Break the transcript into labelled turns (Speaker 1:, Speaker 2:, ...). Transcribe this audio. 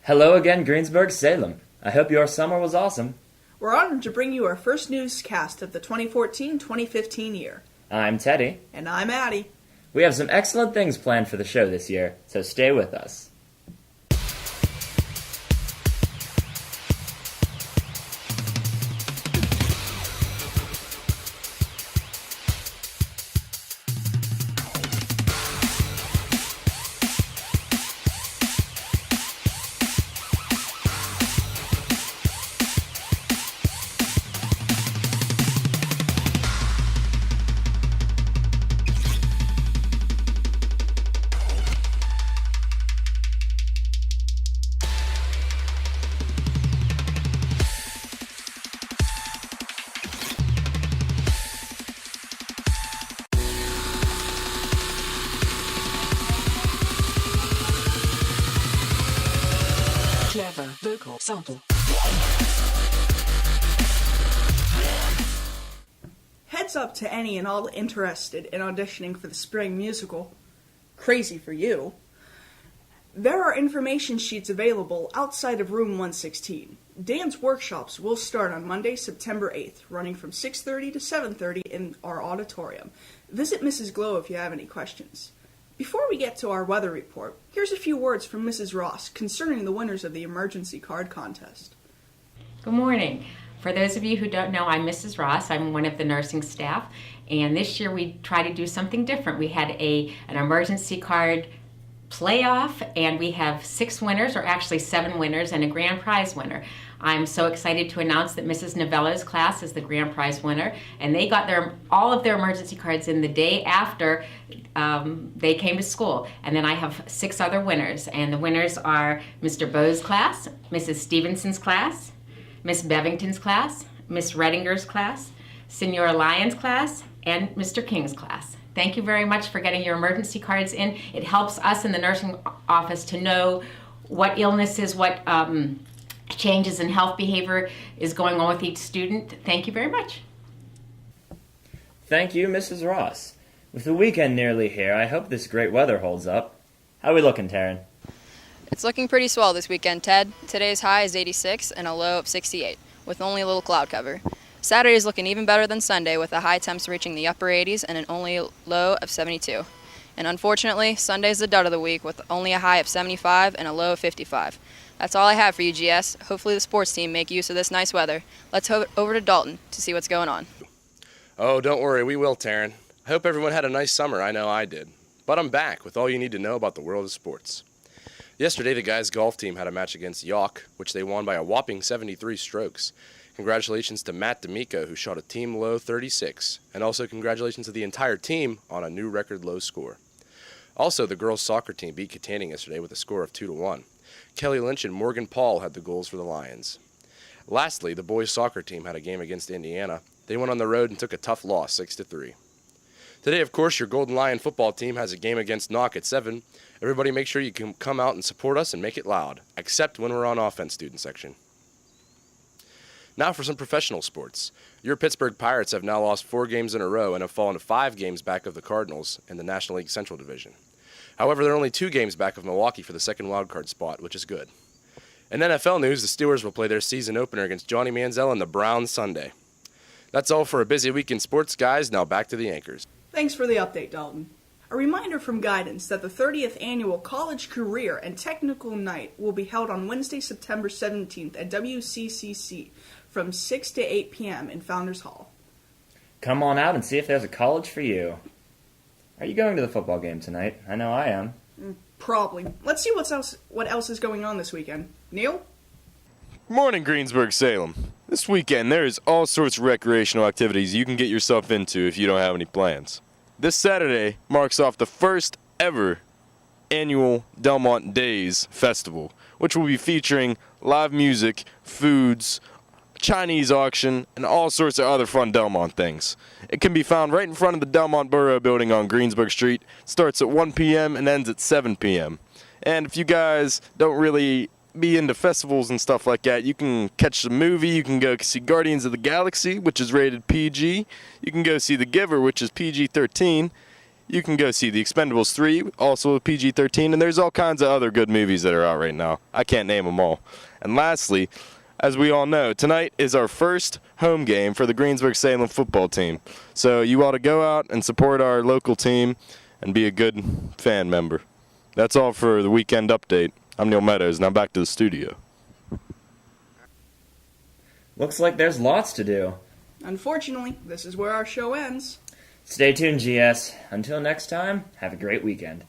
Speaker 1: Hello again, Greensburg, Salem. I hope your summer was awesome.
Speaker 2: We're honored to bring you our first newscast of the 2014-2015 year.
Speaker 1: I'm Teddy.
Speaker 2: And I'm Addie.
Speaker 1: We have some excellent things planned for the show this year, so stay with us.
Speaker 3: Clever vocal sample.
Speaker 2: Heads up to any and all interested in auditioning for the spring musical. Crazy for you. There are information sheets available outside of room 116. Dance workshops will start on Monday, September 8th, running from 6:30 to 7:30 in our auditorium. Visit Mrs. Glow if you have any questions. Before we get to our weather report, here's a few words from Mrs. Ross concerning the winners of the emergency card contest.
Speaker 4: Good morning. For those of you who don't know, I'm Mrs. Ross. I'm one of the nursing staff, and this year we tried to do something different. We had an emergency card playoff, and we have 6 winners, or actually 7 winners, and a grand prize winner. I'm so excited to announce that Mrs. Novello's class is the grand prize winner, and they got all of their emergency cards in the day after they came to school. And then I have 6 other winners, and the winners are Mr. Bowe's class, Mrs. Stevenson's class, Miss Bevington's class, Miss Redinger's class, Senora Lyons' class, and Mr. King's class. Thank you very much for getting your emergency cards in. It helps us in the nursing office to know what illnesses, what changes in health behavior is going on with each student. Thank you very much.
Speaker 1: Thank you, Mrs. Ross. With the weekend nearly here, I hope this great weather holds up. How are we looking, Taryn?
Speaker 5: It's looking pretty swell this weekend, Ted. Today's high is 86 and a low of 68, with only a little cloud cover. Saturday is looking even better than Sunday, with the high temps reaching the upper 80s and an only low of 72. And unfortunately, Sunday's the dud of the week, with only a high of 75 and a low of 55. That's all I have for you, GS. Hopefully the sports team make use of this nice weather. Let's over to Dalton to see what's going on.
Speaker 6: Oh, don't worry, we will, Taryn. I hope everyone had a nice summer. I know I did. But I'm back with all you need to know about the world of sports. Yesterday, the guys' golf team had a match against York, which they won by a whopping 73 strokes. Congratulations to Matt D'Amico, who shot a team low 36, and also congratulations to the entire team on a new record low score. Also, the girls' soccer team beat Katanning yesterday with a score of 2-1. Kelly Lynch and Morgan Paul had the goals for the Lions. Lastly, the boys' soccer team had a game against Indiana. They went on the road and took a tough loss, 6-3. Today, of course, your Golden Lion football team has a game against Knock at 7. Everybody make sure you can come out and support us and make it loud, except when we're on offense, student section. Now for some professional sports. Your Pittsburgh Pirates have now lost 4 games in a row and have fallen to 5 games back of the Cardinals in the National League Central Division. However, they're only 2 games back of Milwaukee for the second wildcard spot, which is good. In NFL news, the Steelers will play their season opener against Johnny Manziel and the Browns Sunday. That's all for a busy week in sports, guys. Now back to the anchors.
Speaker 2: Thanks for the update, Dalton. A reminder from Guidance that the 30th Annual College Career and Technical Night will be held on Wednesday, September 17th at WCCC from 6 to 8 p.m. in Founders Hall.
Speaker 1: Come on out and see if there's a college for you. Are you going to the football game tonight? I know I am.
Speaker 2: Probably. Let's see what else is going on this weekend. Neil?
Speaker 7: Morning, Greensburg, Salem. This weekend, there is all sorts of recreational activities you can get yourself into if you don't have any plans. This Saturday marks off the first ever annual Delmont Days Festival, which will be featuring live music, foods, Chinese auction, and all sorts of other fun Delmont things. It can be found right in front of the Delmont Borough building on Greensburg Street. It starts at 1 p.m. and ends at 7 p.m. And if you guys don't really be into festivals and stuff like that, you can catch the movie. You can go see Guardians of the Galaxy, which is rated PG. You can go see The Giver, which is PG-13. you can go see The Expendables 3, also a PG-13, and there's all kinds of other good movies that are out right now. I can't name them all. And lastly, as we all know, tonight is our first home game for the Greensburg-Salem football team. So you ought to go out and support our local team and be a good fan member. That's all for the weekend update. I'm Neil Meadows, and I'm back to the studio.
Speaker 1: Looks like there's lots to do.
Speaker 2: Unfortunately, this is where our show ends.
Speaker 1: Stay tuned, GS. Until next time, have a great weekend.